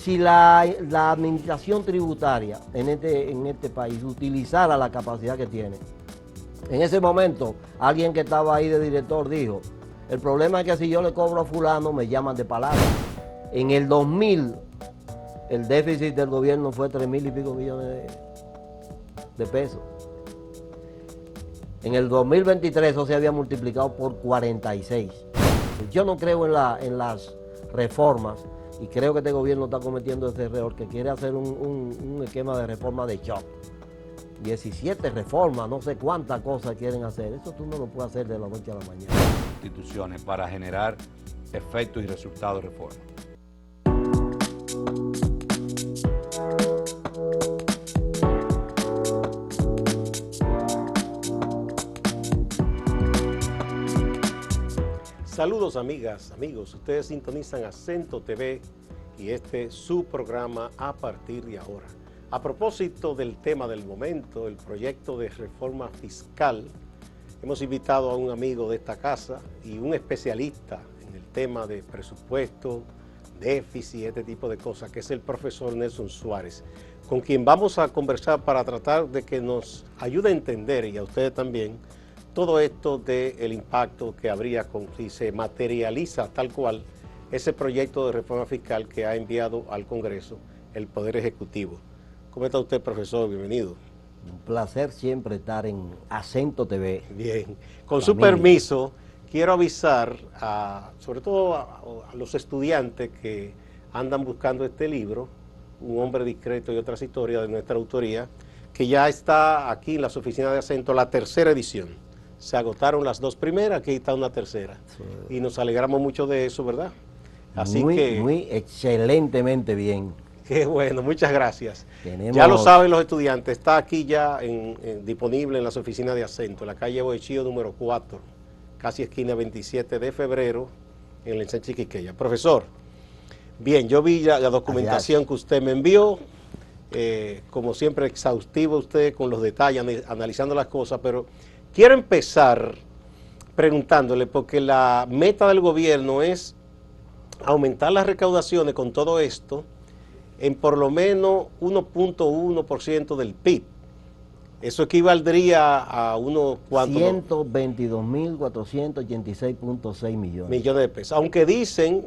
si la administración tributaria en este país utilizara la capacidad que tiene, en ese momento alguien que estaba ahí de director dijo, el problema es que si yo le cobro a fulano me llaman de palabra. En el 2000 el déficit del gobierno fue 3.000 y pico millones de pesos. En el 2023 eso se había multiplicado por 46. Yo no creo en las reformas y creo que este gobierno está cometiendo ese error, que quiere hacer un esquema de reforma de shock. 17 reformas, no sé cuántas cosas quieren hacer. Eso tú no lo puedes hacer de la noche a la mañana. Instituciones para generar efectos y resultados de reforma. Saludos amigas, amigos, ustedes sintonizan Acento TV y este es su programa A Partir de Ahora. A propósito del tema del momento, el proyecto de reforma fiscal, hemos invitado a un amigo de esta casa y un especialista en el tema de presupuesto, déficit, este tipo de cosas, que es el profesor Nelson Suárez, con quien vamos a conversar para tratar de que nos ayude a entender, y a ustedes también, todo esto del impacto que habría si se materializa tal cual ese proyecto de reforma fiscal que ha enviado al Congreso el Poder Ejecutivo. ¿Cómo está usted, profesor? Bienvenido. Un placer siempre estar en Acento TV. Bien, con su permiso, quiero avisar sobre todo a los estudiantes que andan buscando este libro, Un hombre discreto y otras historias de nuestra autoría, que ya está aquí en las oficinas de Acento, la tercera edición. Se agotaron las dos primeras, aquí está una tercera. Sí. Y nos alegramos mucho de eso, ¿verdad? Así muy excelentemente bien. Qué bueno, muchas gracias. Ya lo saben los estudiantes, está aquí ya disponible en las oficinas de Acento, en la calle Boichío número 4, casi esquina 27 de febrero, en el ensanche Quiqueya. Profesor, bien, yo vi la documentación que usted me envió, como siempre exhaustivo usted con los detalles, analizando las cosas, pero quiero empezar preguntándole, porque la meta del gobierno es aumentar las recaudaciones con todo esto en por lo menos 1.1% del PIB. Eso equivaldría a unos cuantos... 122.486.6 millones. Millones de pesos. Aunque dicen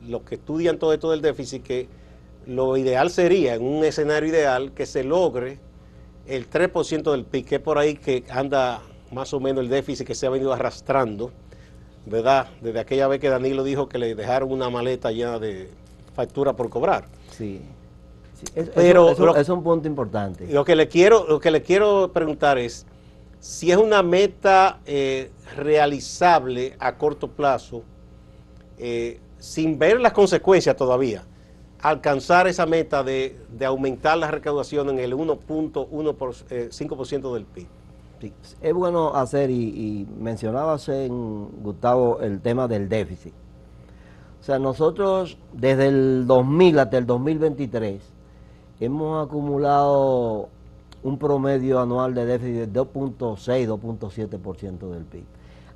los que estudian todo esto del déficit que lo ideal sería, en un escenario ideal, que se logre el 3% del PIB, que es por ahí que anda más o menos el déficit que se ha venido arrastrando, ¿verdad? Desde aquella vez que Danilo dijo que le dejaron una maleta llena de factura por cobrar. Sí. Pero eso es un punto importante. Lo que le quiero preguntar es si es una meta realizable a corto plazo, sin ver las consecuencias todavía, alcanzar esa meta de aumentar la recaudación en el 1.5% del PIB. Sí, es bueno hacer, y mencionabas Gustavo, el tema del déficit. O sea, nosotros desde el 2000 hasta el 2023 hemos acumulado un promedio anual de déficit de 2.6, 2.7% del PIB.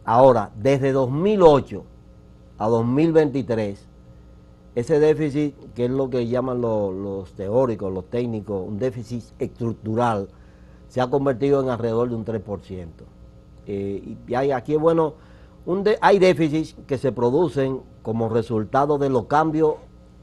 Ahora, desde 2008 a 2023, ese déficit, que es lo que llaman los teóricos, los técnicos, un déficit estructural, se ha convertido en alrededor de un 3%. Y aquí es bueno, hay déficits que se producen como resultado de los cambios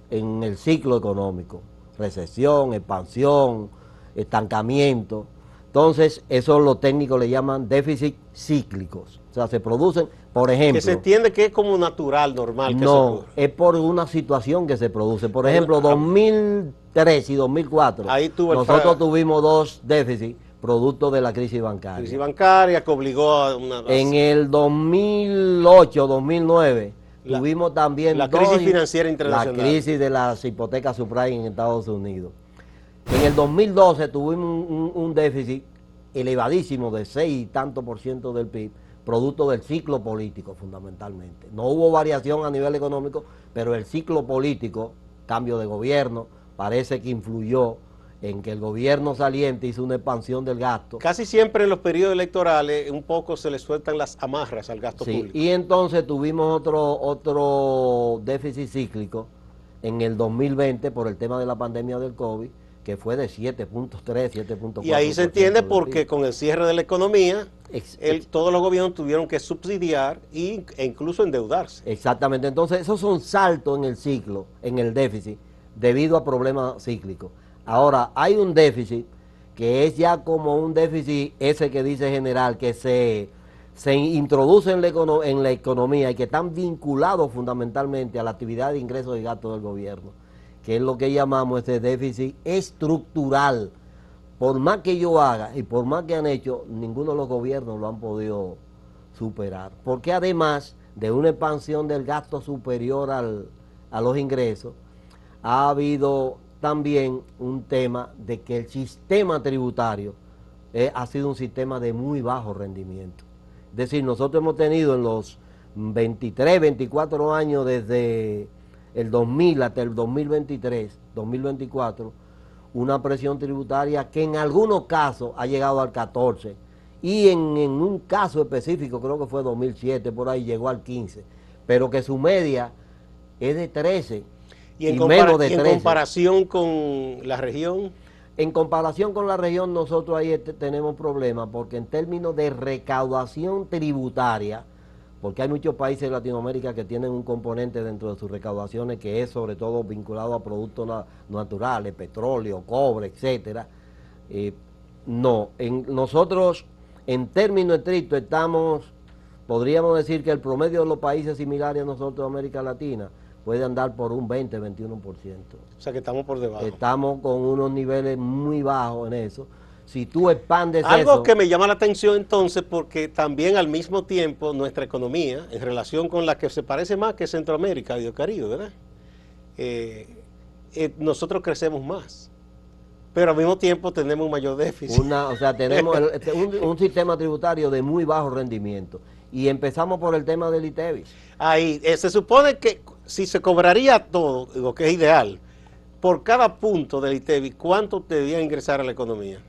en el ciclo económico, recesión, expansión, estancamiento. Entonces, eso los técnicos le llaman déficits cíclicos. O sea, se producen, por ejemplo... Que se entiende que es como natural, normal. Que no, es por una situación que se produce. Por ejemplo, 2003 y 2004, nosotros tuvimos dos déficits producto de la crisis bancaria. Crisis bancaria que obligó a una... En el 2008, 2009, tuvimos también la crisis financiera internacional. La crisis de las hipotecas subprime en Estados Unidos. En el 2012 tuvimos un déficit elevadísimo de 6 y tanto por ciento del PIB, producto del ciclo político fundamentalmente. No hubo variación a nivel económico, pero el ciclo político, cambio de gobierno, parece que influyó en que el gobierno saliente hizo una expansión del gasto. Casi siempre en los periodos electorales un poco se le sueltan las amarras al gasto público. Y entonces tuvimos otro déficit cíclico en el 2020 por el tema de la pandemia del COVID, que fue de 7.3, 7.4%. Y ahí se entiende del porque PIB. con el cierre de la economía, Ex- todos los gobiernos tuvieron que subsidiar e incluso endeudarse. Exactamente, entonces esos son saltos en el ciclo, en el déficit, debido a problemas cíclicos. Ahora, hay un déficit que es ya como un déficit ese que dice general, que se introduce en la economía y que están vinculados fundamentalmente a la actividad de ingresos y gastos del gobierno, que es lo que llamamos ese déficit estructural. Por más que yo haga y por más que han hecho, ninguno de los gobiernos lo han podido superar. Porque además de una expansión del gasto superior a los ingresos, ha habido también un tema de que el sistema tributario ha sido un sistema de muy bajo rendimiento. Es decir, nosotros hemos tenido en los 23, 24 años desde el 2000 hasta el 2023, 2024, una presión tributaria que en algunos casos ha llegado al 14 y en un caso específico, creo que fue 2007, por ahí llegó al 15, pero que su media es de 13 Y y menos de en 13. comparación con la región, En comparación con la región, nosotros ahí tenemos problemas porque en términos de recaudación tributaria, porque hay muchos países de Latinoamérica que tienen un componente dentro de sus recaudaciones que es sobre todo vinculado a productos naturales, petróleo, cobre, etcétera. No, nosotros en términos estrictos podríamos decir que el promedio de los países similares a nosotros de América Latina puede andar por un 20, 21%. o sea que estamos por debajo. Estamos con unos niveles muy bajos en eso. Si tú expandes Algo eso, que me llama la atención entonces, porque también al mismo tiempo nuestra economía, en relación con la que se parece más que Centroamérica y el Caribe, ¿verdad? Nosotros crecemos más, pero al mismo tiempo tenemos un mayor déficit. o sea, tenemos un sistema tributario de muy bajo rendimiento. Y empezamos por el tema del ITEVI. Ahí, se supone que si se cobraría todo, lo que es ideal, por cada punto del ITEVI, ¿cuánto debía ingresar a la economía?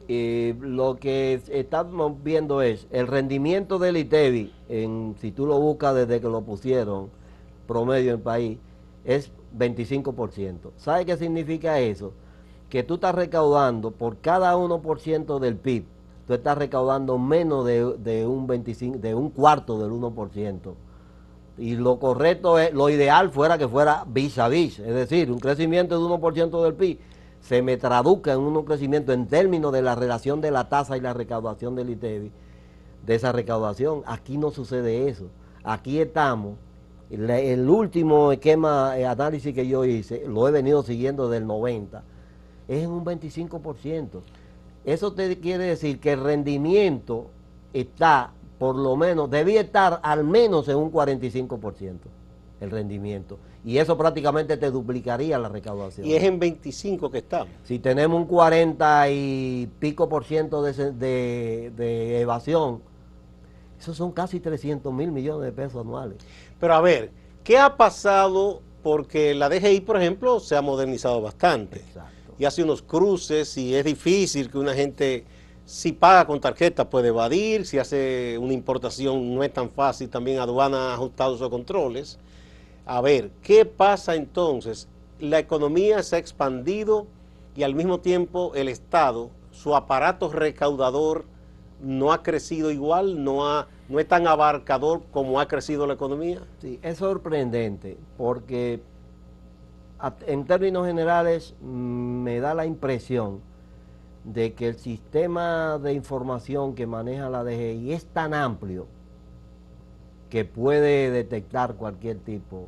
Lo que estamos viendo es el rendimiento del ITEVI, si tú lo buscas desde que lo pusieron, promedio en el país, es 25%. ¿Sabes qué significa eso? Que tú estás recaudando por cada 1% del PIB, tú estás recaudando menos de un cuarto del 1%. Y lo correcto es, lo ideal fuera que fuera vis a vis, es decir, un crecimiento de 1% del PIB se me traduzca en un crecimiento en términos de la relación de la tasa y la recaudación del ITEVI, de esa recaudación. Aquí no sucede eso. Aquí estamos, el último esquema, análisis que yo hice, lo he venido siguiendo del 90, es en un 25%. Eso te quiere decir que el rendimiento está, por lo menos, debía estar al menos en un 45%, el rendimiento. Y eso prácticamente te duplicaría la recaudación. Y es en 25 que estamos. Si tenemos un 40 y pico por ciento de evasión, esos son casi 300.000 millones de pesos anuales. Pero a ver, ¿qué ha pasado? Porque la DGI, por ejemplo, se ha modernizado bastante. Exacto. Y hace unos cruces y es difícil que una gente, si paga con tarjeta, puede evadir. Si hace una importación, no es tan fácil. También aduana ha ajustado esos controles. A ver, ¿qué pasa entonces? La economía se ha expandido y al mismo tiempo el Estado, su aparato recaudador no ha crecido igual, no es tan abarcador como ha crecido la economía. Sí, es sorprendente porque en términos generales me da la impresión de que el sistema de información que maneja la DGI es tan amplio que puede detectar cualquier tipo.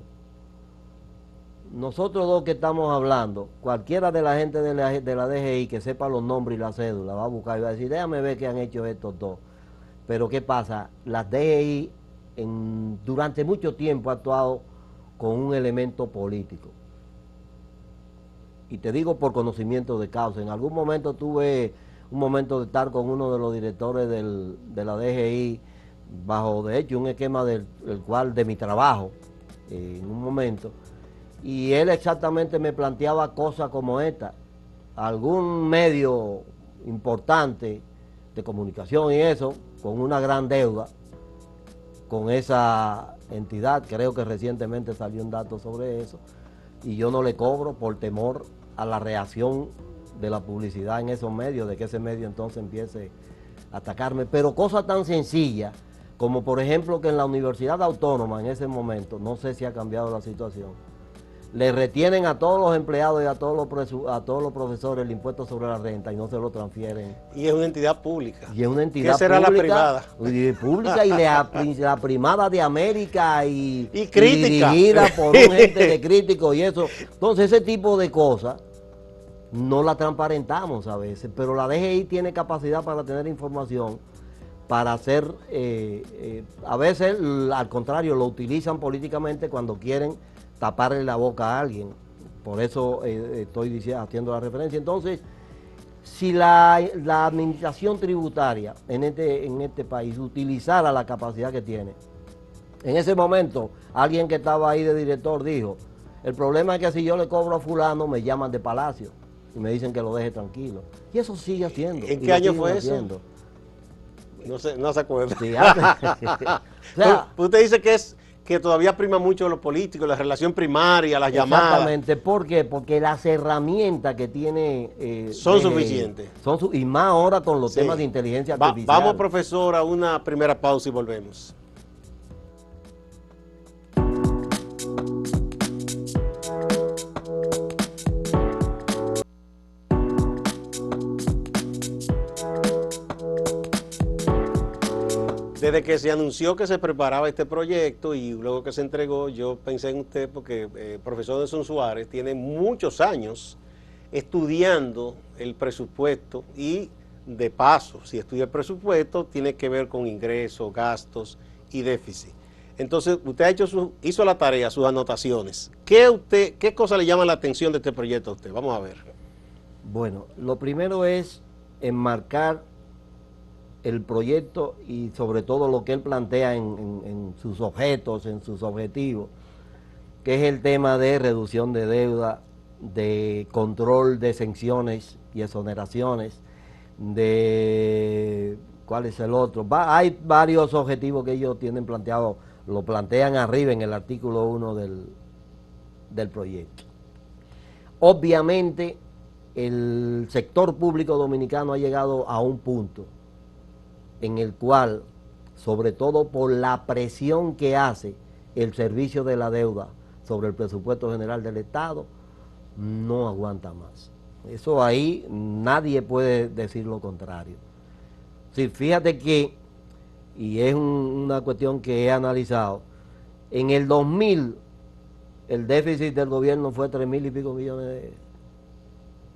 Nosotros dos que estamos hablando, cualquiera de la gente de la DGI que sepa los nombres y la cédula va a buscar y va a decir, déjame ver qué han hecho estos dos. Pero ¿qué pasa? La DGI durante mucho tiempo ha actuado con un elemento político. Y te digo por conocimiento de causa. En algún momento tuve un momento de estar con uno de los directores de la DGI, bajo de hecho un esquema de mi trabajo, en un momento, y él exactamente me planteaba cosas como esta. Algún medio importante de comunicación y eso, con una gran deuda con esa entidad, creo que recientemente salió un dato sobre eso, y yo no le cobro por temor a la reacción de la publicidad en esos medios, de que ese medio entonces empiece a atacarme. Pero cosas tan sencillas como por ejemplo que en la Universidad Autónoma en ese momento, no sé si ha cambiado la situación, le retienen a todos los empleados y a todos los profesores el impuesto sobre la renta y no se lo transfieren. Y es una entidad pública. Y es una entidad ¿Qué será pública, la privada? Pública y la primada de América y crítica. dirigida por un gente de críticos y eso. Entonces ese tipo de cosas no la transparentamos a veces, pero la DGI tiene capacidad para tener información, para hacer, a veces al contrario, lo utilizan políticamente cuando quieren taparle la boca a alguien. Por eso estoy haciendo la referencia. Entonces, si la administración tributaria en este país utilizara la capacidad que tiene, en ese momento alguien que estaba ahí de director dijo, el problema es que si yo le cobro a fulano me llaman de Palacio y me dicen que lo deje tranquilo. Y eso sigue haciendo. ¿En qué año fue eso? No se acuerda. Sí, o sea, usted dice que todavía prima mucho los políticos, la relación primaria, las llamadas. Exactamente. ¿Por qué? Porque las herramientas que tiene... son suficientes. Y más ahora con los temas de inteligencia artificial. Vamos, profesor, a una primera pausa y volvemos. Desde que se anunció que se preparaba este proyecto y luego que se entregó, yo pensé en usted porque el profesor Nelson Suárez tiene muchos años estudiando el presupuesto y de paso, si estudia el presupuesto, tiene que ver con ingresos, gastos y déficit. Entonces, usted hizo la tarea, sus anotaciones. ¿Qué cosa le llama la atención de este proyecto a usted? Vamos a ver. Bueno, lo primero es enmarcar el proyecto y sobre todo lo que él plantea en sus objetos, en sus objetivos, que es el tema de reducción de deuda, de control de exenciones y exoneraciones, de ¿cuál es el otro? Hay varios objetivos que ellos tienen planteado, lo plantean arriba en el artículo 1 del proyecto. Obviamente el sector público dominicano ha llegado a un punto en el cual, sobre todo por la presión que hace el servicio de la deuda sobre el presupuesto general del Estado, no aguanta más. Eso ahí nadie puede decir lo contrario. Sí, fíjate que, y es una cuestión que he analizado, en el 2000 el déficit del gobierno fue 3.000 y pico millones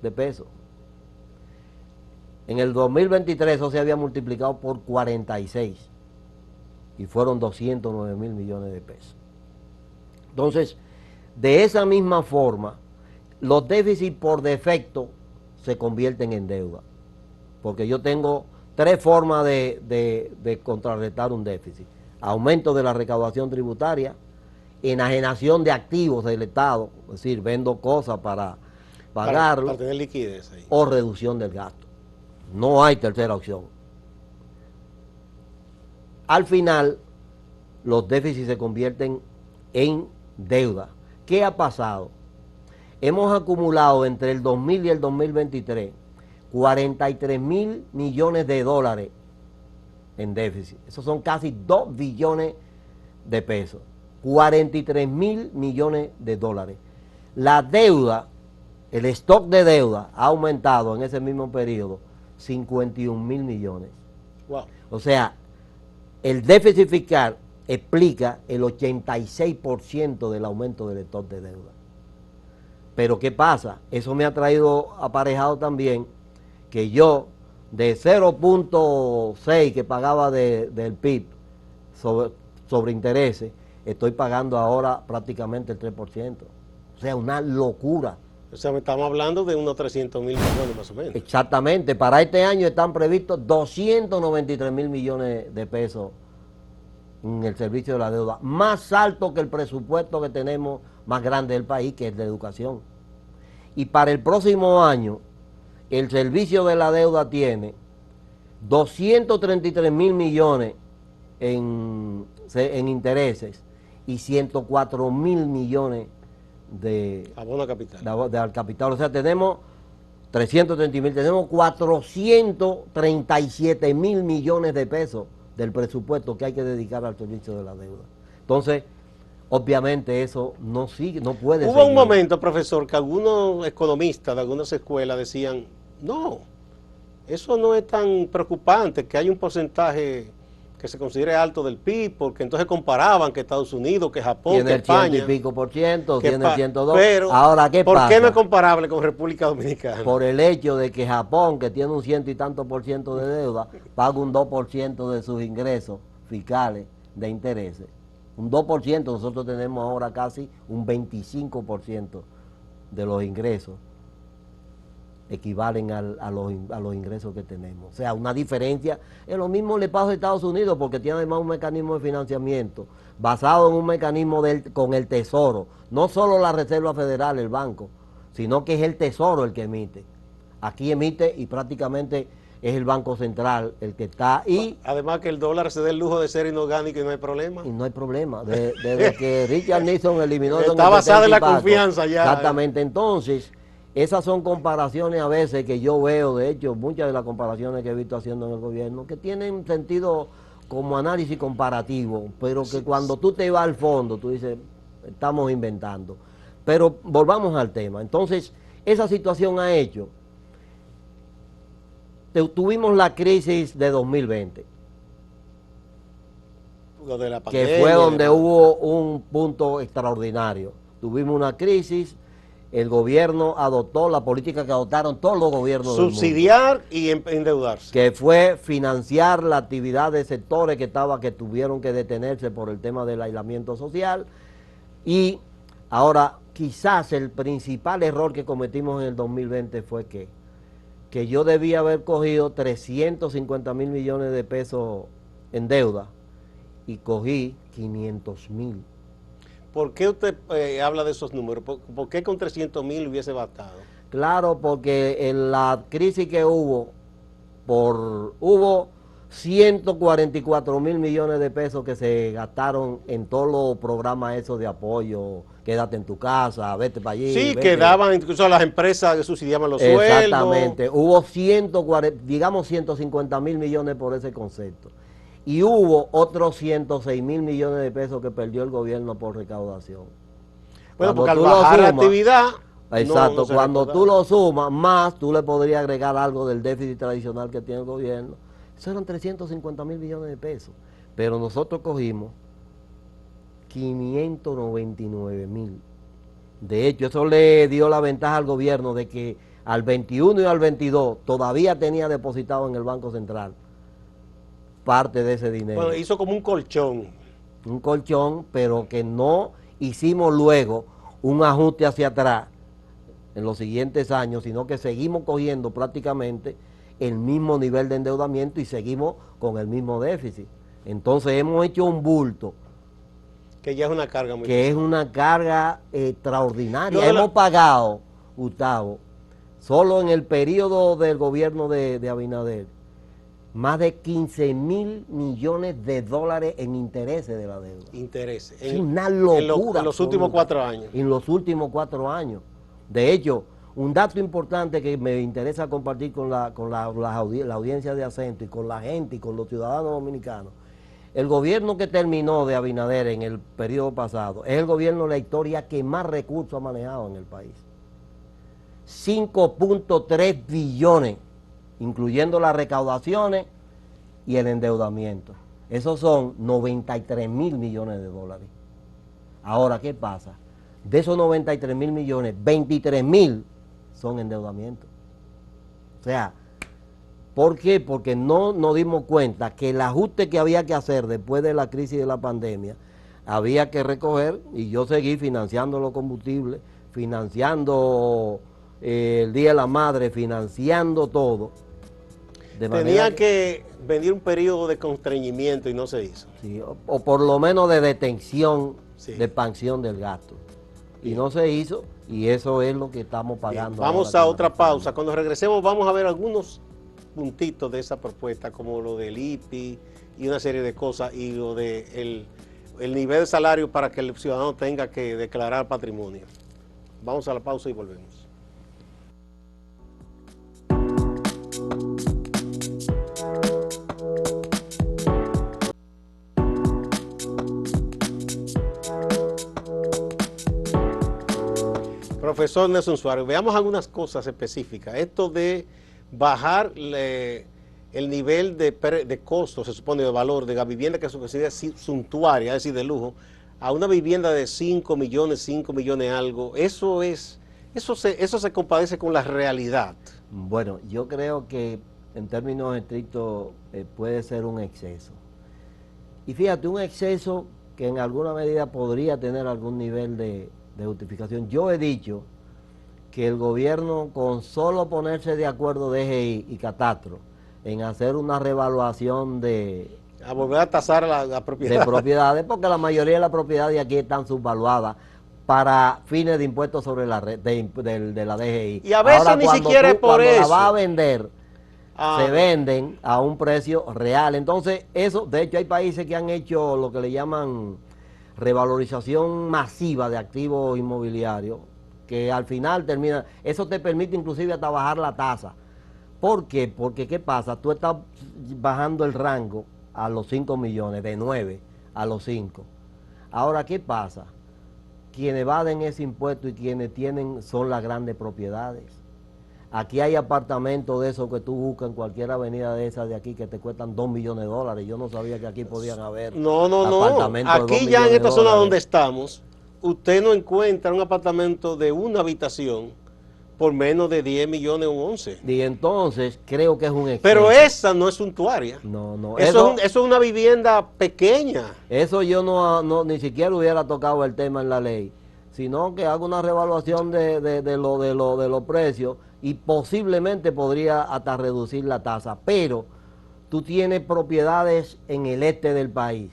de pesos. En el 2023 eso se había multiplicado por 46 y fueron 209.000 millones de pesos. Entonces, de esa misma forma, los déficits por defecto se convierten en deuda, porque yo tengo tres formas de contrarrestar un déficit: aumento de la recaudación tributaria, enajenación de activos del Estado, es decir, vendo cosas para pagarlo, para tener liquidez ahí, o reducción del gasto. No hay tercera opción. Al final, los déficits se convierten en deuda. ¿Qué ha pasado? Hemos acumulado entre el 2000 y el 2023 43.000 millones de dólares en déficit. Esos son casi 2 billones de pesos. 43.000 millones de dólares. La deuda, el stock de deuda ha aumentado en ese mismo periodo 51.000 millones. Wow. O sea, el déficit fiscal explica el 86% del aumento del stock de deuda. Pero ¿qué pasa? Eso me ha traído aparejado también que yo de 0.6 que pagaba del PIB sobre intereses, estoy pagando ahora prácticamente el 3%. O sea, una locura. O sea, estamos hablando de unos 300.000 millones más o menos. Exactamente. Para este año están previstos 293.000 millones de pesos en el servicio de la deuda. Más alto que el presupuesto que tenemos más grande del país, que es de educación. Y para el próximo año, el servicio de la deuda tiene 233.000 millones en intereses y 104.000 millones Abono a capital. al capital. O sea, tenemos 330.000, tenemos 437.000 millones de pesos del presupuesto que hay que dedicar al servicio de la deuda. Entonces, obviamente eso no puede Hubo seguir. un momento, profesor, que algunos economistas de algunas escuelas decían, no, eso no es tan preocupante, que hay un porcentaje que se considere alto del PIB, porque entonces comparaban que Estados Unidos, que Japón, Tiene que el España. 100 y pico por ciento, que tiene el 102. Pero, ahora, ¿qué ¿por pasa? qué no es comparable con República Dominicana? Por el hecho de que Japón, que tiene un 100 y tanto por ciento de deuda, paga un 2% de sus ingresos fiscales de intereses. Un 2%, nosotros tenemos ahora casi un 25% de los ingresos equivalen a los ingresos que tenemos. O sea, una diferencia. Es lo mismo le pasa a Estados Unidos, porque tiene además un mecanismo de financiamiento basado en un mecanismo con el Tesoro. No solo la Reserva Federal, el banco, sino que es el Tesoro el que emite. Aquí emite y prácticamente es el Banco Central el que está. Y además que el dólar se da el lujo de ser inorgánico y no hay problema. Y no hay problema. Desde que Richard Nixon eliminó está basada en la confianza ya. Exactamente. Entonces, esas son comparaciones a veces que yo veo, de hecho, muchas de las comparaciones que he visto haciendo en el gobierno, que tienen sentido como análisis comparativo, pero que cuando tú te vas al fondo, tú dices, estamos inventando. Pero volvamos al tema. Entonces, esa situación ha hecho. Tuvimos la crisis de 2020. Lo de la pandemia, que fue donde hubo un punto extraordinario. Tuvimos una crisis. El gobierno adoptó la política que adoptaron todos los gobiernos del mundo. Subsidiar y endeudarse. Que fue financiar la actividad de sectores que tuvieron que detenerse por el tema del aislamiento social. Y ahora, quizás el principal error que cometimos en el 2020 fue que yo debía haber cogido 350.000 millones de pesos en deuda y cogí 500.000. ¿Por qué usted habla de esos números? ¿Por qué con 300.000 hubiese bastado? Claro, porque en la crisis que hubo 144.000 millones de pesos que se gastaron en todos los programas esos de apoyo, quédate en tu casa, vete para allí. Sí, vete. que daban incluso a las empresas que subsidiaban los sueldos. Exactamente, hubo 150.000 millones por ese concepto. Y hubo otros 106.000 millones de pesos que perdió el gobierno por recaudación. Bueno, porque al bajar la actividad... Exacto, cuando tú lo sumas, más tú le podrías agregar algo del déficit tradicional que tiene el gobierno. Eso eran 350.000 millones de pesos. Pero nosotros cogimos 599.000. De hecho, eso le dio la ventaja al gobierno de que al 21 y al 22 todavía tenía depositado en el Banco Central parte de ese dinero. Bueno, hizo como un colchón. Un colchón, pero que no hicimos luego un ajuste hacia atrás en los siguientes años, sino que seguimos cogiendo prácticamente el mismo nivel de endeudamiento y seguimos con el mismo déficit. Entonces hemos hecho un bulto. Que ya es una carga muy pesada. Es una carga extraordinaria. Hemos pagado, Gustavo, solo en el periodo del gobierno de Abinader, más de 15.000 millones de dólares en intereses de la deuda. Intereses. Es una locura. En los últimos 4 años. En los últimos 4 años. De hecho, un dato importante que me interesa compartir con la audiencia de Acento y con la gente y con los ciudadanos dominicanos. El gobierno que terminó de Abinader en el periodo pasado es el gobierno de la historia que más recursos ha manejado en el país. 5.3 billones, incluyendo las recaudaciones y el endeudamiento. Esos son 93.000 millones de dólares. Ahora, ¿qué pasa? De esos 93.000 millones, 23.000 son endeudamiento. O sea, ¿por qué? Porque no nos dimos cuenta que el ajuste que había que hacer después de la crisis de la pandemia, había que recoger, y yo seguí financiando los combustibles, financiando el Día de la Madre, financiando todo. Tenía que venir un periodo de constreñimiento y no se hizo. Sí, o por lo menos de detención, sí, de expansión del gasto. Y no se hizo, y eso es lo que estamos pagando. Bien, vamos a otra pausa. Cuando regresemos vamos a ver algunos puntitos de esa propuesta, como lo del IPI y una serie de cosas, y lo de el nivel de salario para que el ciudadano tenga que declarar patrimonio. Vamos a la pausa y volvemos. Profesor Nelson Suárez, veamos algunas cosas específicas. Esto de bajar el nivel de costo, se supone, de valor de la vivienda que se considera suntuaria, es decir, de lujo, a una vivienda de 5 millones algo, eso se compadece con la realidad. Bueno, yo creo que en términos estrictos puede ser un exceso. Y fíjate, un exceso que en alguna medida podría tener algún nivel de justificación. Yo he dicho que el gobierno, con solo ponerse de acuerdo DGI y Catastro en hacer una revaluación a volver a tasar la propiedad. De propiedades, porque la mayoría de las propiedades aquí están subvaluadas para fines de impuestos sobre la red de la DGI. Y a veces ahora, ni siquiera es por cuando eso. La va a vender, se venden a un precio real. Entonces, eso, de hecho, hay países que han hecho lo que le llaman revalorización masiva de activos inmobiliarios, que al final termina, eso te permite inclusive hasta bajar la tasa. ¿Por qué? Porque ¿qué pasa? Tú estás bajando el rango a los 5 millones, de 9 a los 5. Ahora, ¿qué pasa? Quienes evaden ese impuesto y quienes tienen son las grandes propiedades. Aquí hay apartamentos de esos que tú buscas en cualquier avenida de esas de aquí que te cuestan $2 millones. Yo no sabía que aquí podían haber apartamentos. Aquí ya en esta zona donde estamos, usted no encuentra un apartamento de una habitación por menos de 10 millones o 11. Y entonces creo que es un exceso. Pero esa no es suntuaria. No. Eso es una vivienda pequeña. Eso yo no ni siquiera hubiera tocado el tema en la ley, sino que haga una revaluación de los precios y posiblemente podría hasta reducir la tasa. Pero tú tienes propiedades en el este del país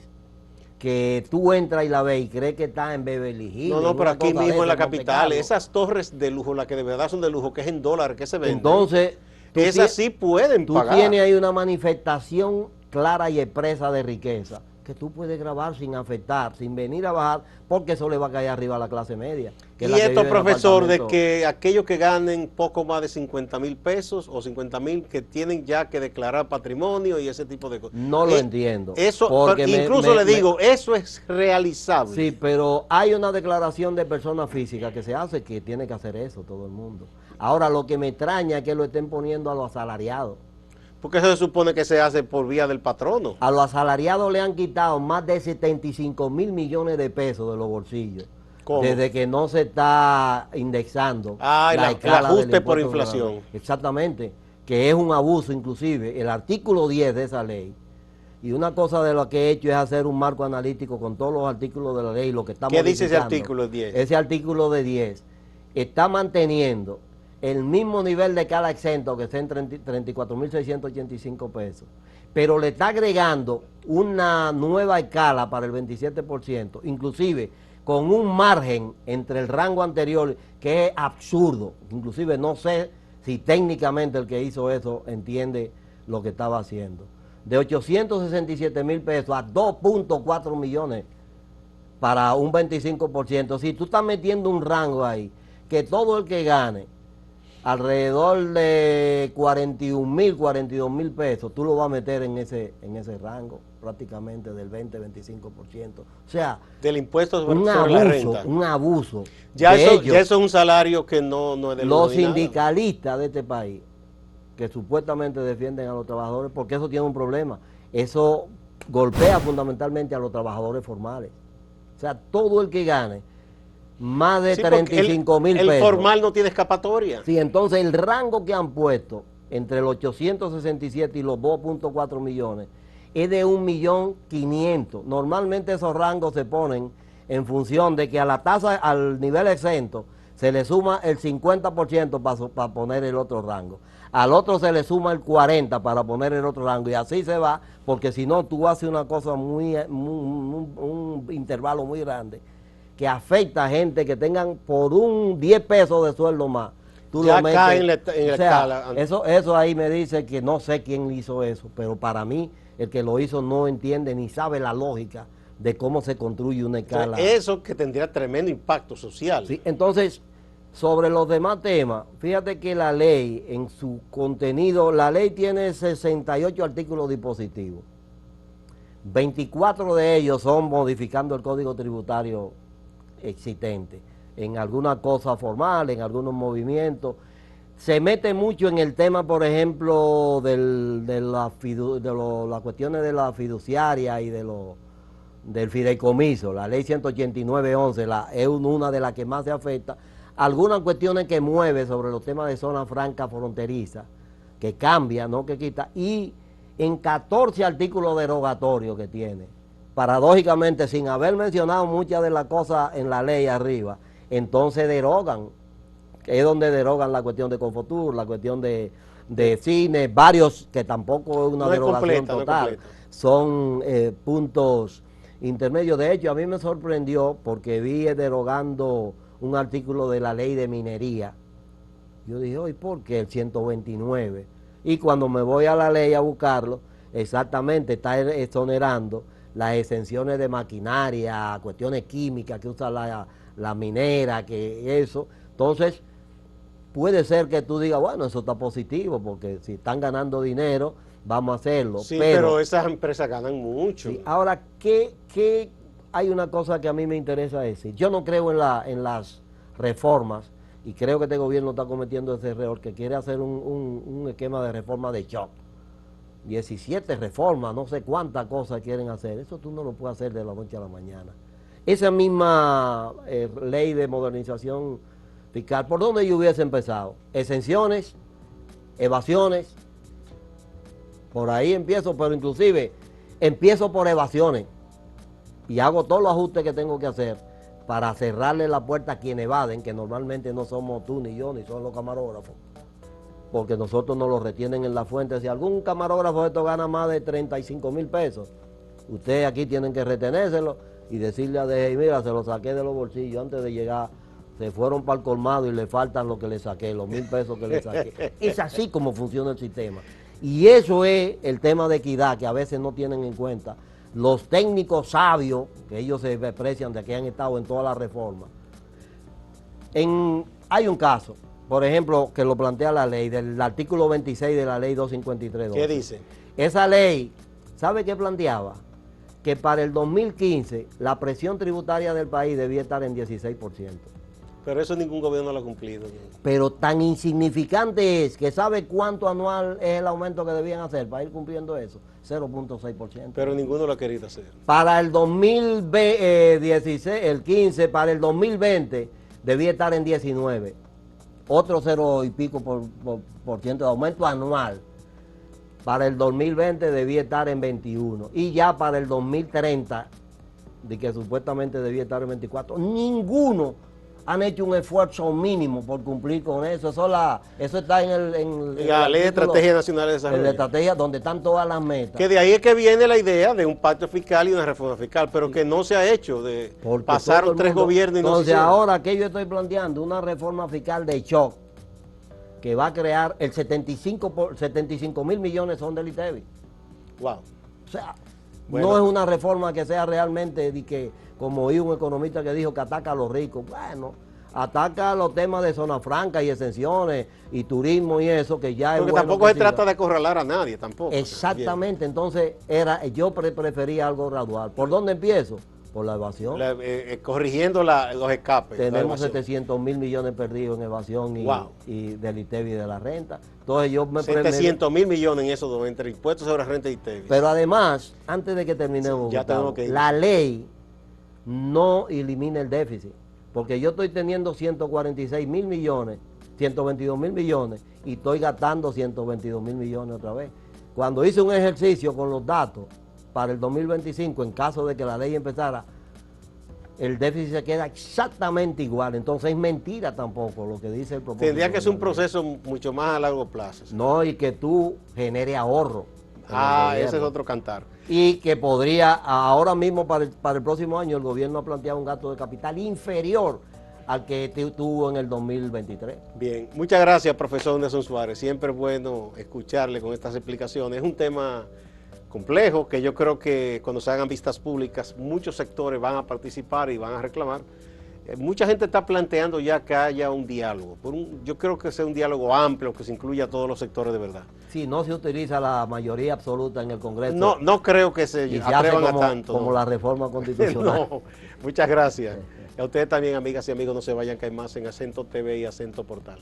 que tú entras y la ves y crees que está en Beverly Hills. No, pero aquí mismo en la capital, esas torres de lujo, las que de verdad son de lujo, que es en dólares que se venden. Entonces, esas sí pueden pagar. Tú tienes ahí una manifestación clara y expresa de riqueza que tú puedes grabar sin afectar, sin venir a bajar, porque eso le va a caer arriba a la clase media. Y esto, profesor, de que aquellos que ganen poco más de 50,000 pesos o 50,000 que tienen ya que declarar patrimonio y ese tipo de cosas. No lo entiendo. Eso, incluso le digo, eso es realizable. Sí, pero hay una declaración de persona física que se hace que tiene que hacer eso todo el mundo. Ahora, lo que me extraña es que lo estén poniendo a los asalariados. Porque eso se supone que se hace por vía del patrono. A los asalariados le han quitado más de 75,000 millones de pesos de los bolsillos. ¿Cómo? Desde que no se está indexando el ajuste por inflación. Exactamente, que es un abuso inclusive. El artículo 10 de esa ley, y una cosa de lo que he hecho es hacer un marco analítico con todos los artículos de la ley, lo que está ¿Qué dice ese artículo 10? Ese artículo de 10 está manteniendo el mismo nivel de escala exento, que está en 34,685 pesos, pero le está agregando una nueva escala para el 27%, inclusive con un margen entre el rango anterior que es absurdo. Inclusive no sé si técnicamente el que hizo eso entiende lo que estaba haciendo. De 867,000 pesos a 2.4 millones para un 25%. Si tú estás metiendo un rango ahí, que todo el que gane alrededor de 41,000, 42,000 pesos, tú lo vas a meter en ese rango prácticamente del 20-25%. O sea, del impuesto sobre la renta. Un abuso. Ya eso es un salario que no es de los sindicalistas de este país, que supuestamente defienden a los trabajadores, porque eso tiene un problema. Eso golpea fundamentalmente a los trabajadores formales. O sea, todo el que gane más de 35,000 pesos. El formal no tiene escapatoria. Sí, entonces el rango que han puesto entre los 867 y los 2.4 millones es de 1.500.000. Normalmente esos rangos se ponen en función de que a la tasa, al nivel exento, se le suma el 50% para poner el otro rango. Al otro se le suma el 40% para poner el otro rango, y así se va, porque si no tú haces una cosa un intervalo muy grande que afecta a gente que tengan por un 10 pesos de sueldo más. Tú ya lo metes, cae en la escala. Eso ahí me dice que no sé quién hizo eso, pero para mí el que lo hizo no entiende ni sabe la lógica de cómo se construye una escala. Eso que tendría tremendo impacto social. Sí, entonces, Sobre los demás temas, fíjate que la ley en su contenido, la ley tiene 68 artículos dispositivos. 24 de ellos son modificando el código tributario existente, en alguna cosa formal, en algunos movimientos. Se mete mucho en el tema, por ejemplo, de las cuestiones de la fiduciaria y del fideicomiso. La ley 189-11 es una de las que más se afecta. Algunas cuestiones que mueve sobre los temas de zona franca fronteriza, que cambia, no que quita, y en 14 artículos derogatorios que tiene. Paradójicamente, sin haber mencionado muchas de las cosas en la ley arriba, entonces derogan, es donde derogan la cuestión de Confotur, la cuestión de cine, varios que tampoco es una derogación total, son puntos intermedios. De hecho, a mí me sorprendió porque vi derogando un artículo de la ley de minería. Yo dije, ¿y por qué el 129? Y cuando me voy a la ley a buscarlo, exactamente está exonerando las exenciones de maquinaria, cuestiones químicas que usa la minera, que eso. Entonces, puede ser que tú digas, bueno, eso está positivo, porque si están ganando dinero, vamos a hacerlo. Sí, pero esas empresas ganan mucho. Sí, ahora, ¿qué hay una cosa que a mí me interesa decir? Yo no creo en las reformas, y creo que este gobierno está cometiendo ese error, que quiere hacer un esquema de reforma de shock. 17 reformas, no sé cuántas cosas quieren hacer. Eso tú no lo puedes hacer de la noche a la mañana. Esa misma ley de modernización fiscal, ¿por dónde yo hubiese empezado? Exenciones, evasiones, por ahí empiezo, pero inclusive empiezo por evasiones y hago todos los ajustes que tengo que hacer para cerrarle la puerta a quienes evaden, que normalmente no somos tú ni yo, ni son los camarógrafos, porque nosotros nos lo retienen en la fuente. Si algún camarógrafo de esto gana más de 35,000 pesos, ustedes aquí tienen que retenérselo y decirle a DGI, mira, se lo saqué de los bolsillos antes de llegar, se fueron para el colmado y le faltan lo que le saqué, los 1,000 pesos que le saqué. Es así como funciona el sistema. Y eso es el tema de equidad que a veces no tienen en cuenta los técnicos sabios, que ellos se desprecian de que han estado en todas las reformas. Hay un caso, por ejemplo, que lo plantea la ley, del artículo 26 de la ley 253. ¿Qué dice? Esa ley, ¿sabe qué planteaba? Que para el 2015 la presión tributaria del país debía estar en 16%. Pero eso ningún gobierno lo ha cumplido. Pero tan insignificante es que ¿sabe cuánto anual es el aumento que debían hacer para ir cumpliendo eso? 0.6%. Pero ninguno lo ha querido hacer. Para el 2016, el 15, para el 2020 debía estar en 19. Otro 0 y pico por ciento de aumento anual. Para el 2020 debía estar en 21. Y ya para el 2030, de que supuestamente debía estar en 24, ninguno han hecho un esfuerzo mínimo por cumplir con eso. Eso está en la Ley de Estrategia Nacional de Desarrollo. En la estrategia donde están todas las metas. Que de ahí es que viene la idea de un pacto fiscal y una reforma fiscal, pero que no se ha hecho. Pasaron 3 gobiernos y no se Entonces hicieron. ahora que yo estoy planteando una reforma fiscal de shock que va a crear el 75,000 millones son del ITEVI. Wow. O sea, Bueno. no es una reforma que sea realmente de que, como oí un economista que dijo que ataca a los ricos. Bueno, ataca los temas de zona franca y exenciones y turismo y eso, que ya es Porque bueno tampoco que se trata siga. de acorralar a nadie, tampoco. Exactamente, entonces yo prefería algo gradual. ¿Por dónde empiezo? Por la evasión. Corrigiendo los escapes. Tenemos 700,000 millones perdidos en evasión y del ITEVI y de la renta. Entonces yo me 700,000 millones en esos dos, entre impuestos sobre renta y ITEVI. Pero además, antes de que terminemos, ya Gustavo, tengo que ir. la ley no elimina el déficit, porque yo estoy teniendo 146,000 millones, 122,000 millones, y estoy gastando 122,000 millones otra vez. Cuando hice un ejercicio con los datos para el 2025, en caso de que la ley empezara, el déficit se queda exactamente igual. Entonces es mentira tampoco lo que dice el propósito. Tendría que ser un proceso mucho más a largo plazo. No, y que tú genere ahorro. Ese es otro cantar. Y que podría, ahora mismo para el próximo año, el gobierno ha planteado un gasto de capital inferior al que tuvo en el 2023. Bien, muchas gracias, profesor Nelson Suárez. Siempre es bueno escucharle con estas explicaciones. Es un tema complejo que yo creo que cuando se hagan vistas públicas muchos sectores van a participar y van a reclamar Mucha gente está planteando ya que haya un diálogo. Yo creo que sea un diálogo amplio, que se incluya a todos los sectores de verdad. Sí, no se utiliza la mayoría absoluta en el Congreso. No creo que se y atrevan hace como, a tanto. como la reforma constitucional. No, muchas gracias. A ustedes también, amigas y amigos, no se vayan, que hay más en Acento TV y Acento Portal.